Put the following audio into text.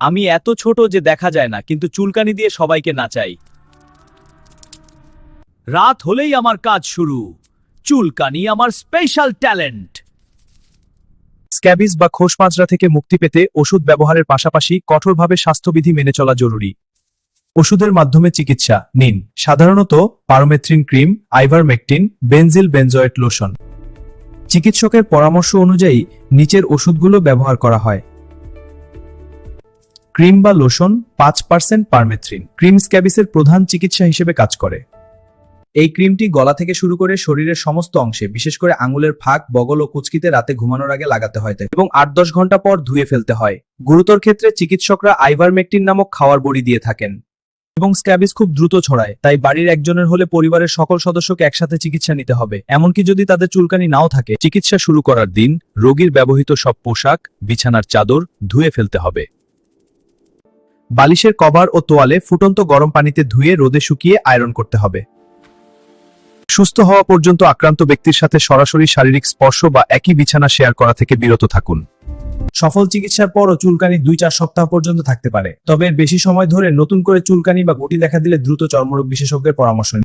আমি এত ছোট যে দেখা যায় না, কিন্তু চুলকানি দিয়ে সবাইকে নাচাই। রাত হলেই আমার কাজ শুরু। চুলকানি আমার স্পেশাল ট্যালেন্ট। স্ক্যাবিস বা খোস মাজরা থেকে মুক্তি পেতে ওষুধ ব্যবহারের পাশাপাশি কঠোরভাবে স্বাস্থ্যবিধি মেনে চলা জরুরি। ওষুধের মাধ্যমে চিকিৎসা নিন সাধারণত permethrin cream, ivermectin, benzyl benzoate lotion. চিকিৎসকের পরামর্শ অনুযায়ী নিচের ওষুধগুলো ব্যবহার করা হয়। ক্রিম বা লোশন 5% পারমেথ্রিন। ক্রিম স্ক্যাবিসের প্রধান চিকিৎসা হিসেবে কাজ করে। এই ক্রিমটি গলা থেকে শুরু করে শরীরের সমস্ত অংশে, বিশেষ করে আঙুলের ফাঁক, বগল ও কুচকিতে রাতে ঘুমানোর আগে লাগাতে হয় এবং 8-10 ঘন্টা পর ধুয়ে ফেলতে হয়। গুরুতর ক্ষেত্রে চিকিৎসকরা আইভারমেকটিন নামক খাওয়ার বড়ি দিয়ে থাকেন। এবং স্ক্যাবিস খুব দ্রুত ছড়ায়, তাই বাড়ির একজনের হলে পরিবারের সকল সদস্যকে একসাথে চিকিৎসা নিতে হবে, এমনকি যদি তাদের চুলকানি নাও থাকে। চিকিৎসা শুরু করার দিন রোগীর ব্যবহৃত সব পোশাক, বিছানার চাদর ধুয়ে ফেলতে হবে। বালিশের কভার ও তোয়ালে ফুটন্ত গরম পানিতে ধুয়ে রোদে শুকিয়ে আয়রন করতে হবে। সুস্থ হওয়া পর্যন্ত আক্রান্ত ব্যক্তির সাথে সরাসরি শারীরিক স্পর্শ বা একই বিছানা শেয়ার করা থেকে বিরত থাকুন। সফল চিকিৎসার পরও চুলকানি 2-4 সপ্তাহ পর্যন্ত থাকতে পারে, তবে এর বেশি সময় ধরে নতুন করে চুলকানি বা গুটি দেখা দিলে দ্রুত চর্মরোগ বিশেষজ্ঞের পরামর্শ নিন।